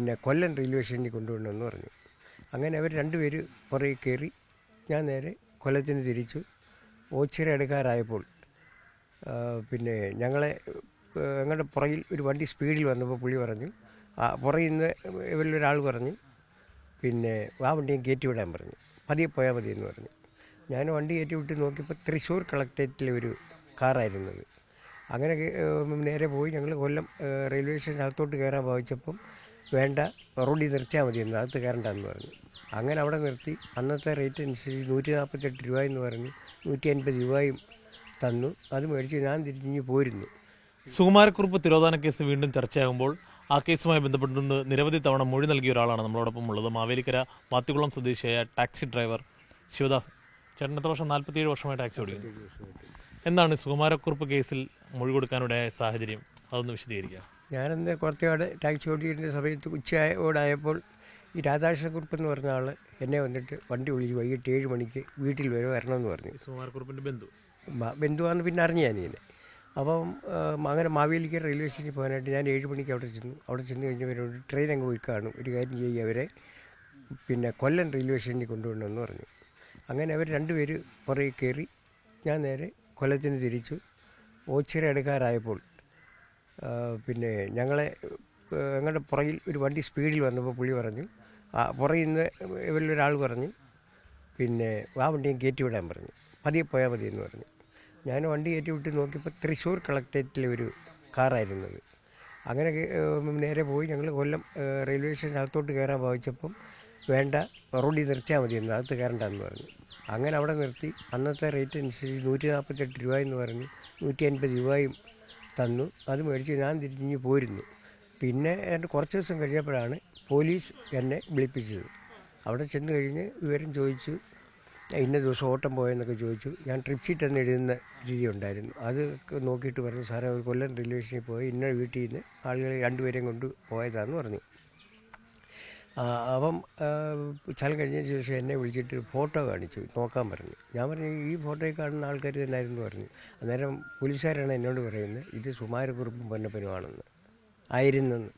പിന്നെ കൊല്ലം റെയിൽവേ സ്റ്റേഷനിൽ കൊണ്ടുപോകണമെന്ന് പറഞ്ഞു. അങ്ങനെ അവർ രണ്ടുപേര് പുറകെ കയറി. ഞാൻ നേരെ കൊല്ലത്തിന് തിരിച്ചു. ഓച്ചിറ എടുക്കാറായപ്പോൾ പിന്നെ ഞങ്ങളുടെ പുറകിൽ ഒരു വണ്ടി സ്പീഡിൽ വന്നപ്പോൾ പുള്ളി പറഞ്ഞു, പുറകിൽ നിന്ന് ഇവരിലൊരാൾ പറഞ്ഞു, പിന്നെ ആ വണ്ടിയും കയറ്റി വിടാൻ പറഞ്ഞു, പതിയെ പോയാൽ മതി എന്ന് പറഞ്ഞു. ഞാൻ വണ്ടി കയറ്റി വിട്ട് നോക്കിയപ്പോൾ തൃശ്ശൂർ കളക്ടറേറ്റിലെ ഒരു കാറായിരുന്നത്. അങ്ങനെ നേരെ പോയി. ഞങ്ങൾ കൊല്ലം റെയിൽവേ സ്റ്റേഷനകത്തോട്ട് കയറാൻ ഭാവിച്ചപ്പം വേണ്ട, റോഡിൽ നിർത്തിയാൽ മതിയെന്ന്, അകത്ത് കയറണ്ടെന്ന് പറഞ്ഞു. അങ്ങനെ അവിടെ നിർത്തി. അന്നത്തെ റേറ്റ് അനുസരിച്ച് 148 രൂപ എന്ന് പറഞ്ഞ് 150 രൂപയും തന്നു. അത് മേടിച്ച് ഞാൻ തിരിഞ്ഞ് പോരുന്നു. സുകുമാരക്കുറുപ്പ് തിരോധാന കേസ് വീണ്ടും ചർച്ചയാകുമ്പോൾ ആ കേസുമായി ബന്ധപ്പെട്ടുകൊണ്ട് നിരവധി തവണ മൊഴി നൽകിയ ഒരാളാണ് നമ്മളോടൊപ്പം ഉള്ളത്. മാവേലിക്കര മാത്തിക്കുളം സ്വദേശിയായ ടാക്സി ഡ്രൈവർ ശിവദാസൻ. ചേട്ടൻ എത്ര വർഷം? 47 വർഷമായി ടാക്സി ഓടിക്കുന്നു. എന്താണ് സുകുമാരക്കുറുപ്പ് കേസിൽ മൊഴി കൊടുക്കാനുണ്ടായ സാഹചര്യം? അതൊന്ന് വിശദീകരിക്കാം. ഞാനെന്ന് കുറച്ചുപാട് ടാക്സി ഓടിക്കുന്ന സമയത്ത് ഉച്ചയോടായപ്പോൾ ഈ രാധാകൃഷ്ണക്കുറുപ്പ് എന്ന് പറഞ്ഞ ആൾ എന്നെ വന്നിട്ട് വണ്ടി വിളിച്ച് വൈകിട്ട് 7 മണിക്ക് വീട്ടിൽ വരണമെന്ന് പറഞ്ഞു. സുകുമാരക്കുറുപ്പിൻ്റെ ബന്ധുവാന്ന് പിന്നെ അറിഞ്ഞു ഞാനിങ്ങനെ. അപ്പം അങ്ങനെ മാവേലിക്കര റെയിൽവേ സ്റ്റേഷനിൽ പോകാനായിട്ട് ഞാൻ 7 മണിക്ക് അവിടെ ചെന്ന് കഴിഞ്ഞവരോട് ട്രെയിൻ അങ്ങ് പോയി കാണും, ഒരു കാര്യം ചെയ്യുക, അവരെ പിന്നെ കൊല്ലം റെയിൽവേ സ്റ്റേഷനിൽ കൊണ്ടുപോകണമെന്ന് പറഞ്ഞു. അങ്ങനെ അവർ രണ്ടുപേര് പുറകെ കയറി. ഞാൻ നേരെ കൊല്ലത്തിന് തിരിച്ചു. ഓച്ചിറ എടുക്കാറായപ്പോൾ പിന്നെ ഞങ്ങളുടെ പുറകിൽ ഒരു വണ്ടി സ്പീഡിൽ വന്നപ്പോൾ പുള്ളി പറഞ്ഞു, പുറകിൽ നിന്ന് ഇവരിലൊരാൾ പറഞ്ഞു, പിന്നെ ആ വണ്ടിയും കയറ്റി വിടാൻ പറഞ്ഞു, പതിയെ പോയാൽ മതി എന്ന് പറഞ്ഞു. ഞാൻ വണ്ടി കയറ്റി വിട്ട് നോക്കിയപ്പോൾ തൃശ്ശൂർ കളക്ടറേറ്റിലെ ഒരു കാറായിരുന്നത്. അങ്ങനെ നേരെ പോയി. ഞങ്ങൾ കൊല്ലം റെയിൽവേ സ്റ്റേഷനകത്തോട്ട് കയറാൻ ഭാവിച്ചപ്പം വേണ്ട, റോഡിൽ നിർത്തിയാൽ മതിയെന്ന്, അകത്ത് കയറണ്ടെന്ന് പറഞ്ഞു. അങ്ങനെ അവിടെ നിർത്തി. അന്നത്തെ റേറ്റ് അനുസരിച്ച് 148 രൂപ എന്ന് പറഞ്ഞ് 150 രൂപയും തന്നു. അത് മേടിച്ച് ഞാൻ തിരിഞ്ഞ് പോരുന്നു. പിന്നെ കുറച്ച് ദിവസം കഴിഞ്ഞപ്പോഴാണ് പോലീസ് എന്നെ വിളിപ്പിച്ചത്. അവിടെ ചെന്ന് കഴിഞ്ഞ് വിവരം ചോദിച്ചു, ഇന്ന ദിവസം ഓട്ടം പോയെന്നൊക്കെ ചോദിച്ചു. ഞാൻ ട്രിപ്പ് ഷീറ്റ് എന്ന് എഴുതുന്ന രീതി ഉണ്ടായിരുന്നു. അത് നോക്കിയിട്ട് പറഞ്ഞു, സാറേ ഒരു കൊല്ലം റെയിൽവേ സ്റ്റേഷനിൽ പോയി ഇന്ന വീട്ടിൽ നിന്ന് ആളുകൾ രണ്ടുപേരെയും കൊണ്ട് പോയതാണെന്ന് പറഞ്ഞു. അപ്പം സ്ഥലം കഴിഞ്ഞതിന് ശേഷം എന്നെ വിളിച്ചിട്ട് ഫോട്ടോ കാണിച്ചു നോക്കാൻ പറഞ്ഞു. ഞാൻ പറഞ്ഞു, ഈ ഫോട്ടോയിൽ കാണുന്ന ആൾക്കാർ തന്നെയായിരുന്നു പറഞ്ഞു. അന്നേരം പോലീസുകാരാണ് എന്നോട് പറയുന്നത്, ഇത് സുകുമാരക്കുറുപ്പും പൊന്നപ്പനുമാണെന്ന് ആയിരുന്നെന്ന്.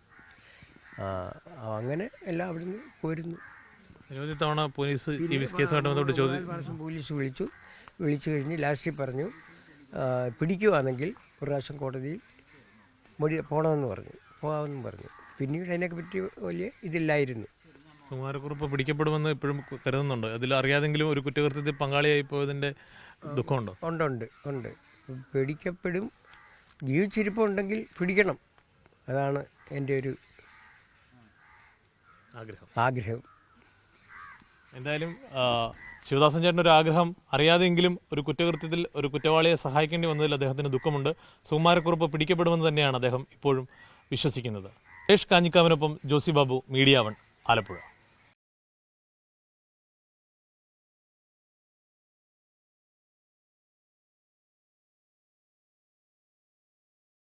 അങ്ങനെ എല്ലാം അവിടുന്ന് പോരുന്നു. നിരവധി തവണ പോലീസ് വിളിച്ചു കഴിഞ്ഞ് ലാസ്റ്റിൽ പറഞ്ഞു, പിടിക്കുവാണെങ്കിൽ ഒരു പ്രാവശ്യം കോടതിയിൽ മൊഴി പോകണമെന്ന് പറഞ്ഞു, പോകാമെന്നും പറഞ്ഞു. പിന്നീട് അതിനെയൊക്കെ പറ്റി വലിയ ഇതില്ലായിരുന്നു. സുകുമാരക്കുറുപ്പ് പിടിക്കപ്പെടുമെന്ന് ഇപ്പോഴും കരുതുന്നുണ്ട്. അതിൽ അറിയാതെങ്കിലും ഒരു കുറ്റകൃത്യത്തിൽ പങ്കാളിയായി പോയതിൻ്റെ ദുഃഖമുണ്ടോ? ഉണ്ട്. പിടിക്കപ്പെടും. ജീവിച്ചിരിപ്പുണ്ടെങ്കിൽ പിടിക്കണം. അതാണ് എൻ്റെ ഒരു ആഗ്രഹം. എന്തായാലും ശിവദാസൻ ചേട്ടൻ്റെ ഒരു ആഗ്രഹം അറിയാതെങ്കിലും ഒരു കുറ്റകൃത്യത്തിൽ ഒരു കുറ്റവാളിയെ സഹായിക്കേണ്ടി വന്നതിൽ അദ്ദേഹത്തിന് ദുഃഖമുണ്ട്. സുകുമാരക്കുറുപ്പ് പിടിക്കപ്പെടുമെന്ന് തന്നെയാണ് അദ്ദേഹം ഇപ്പോഴും വിശ്വസിക്കുന്നത്. സുരേഷ് കാഞ്ഞിക്കാവിനൊപ്പം ജോസി ബാബു, മീഡിയ 1, ആലപ്പുഴ.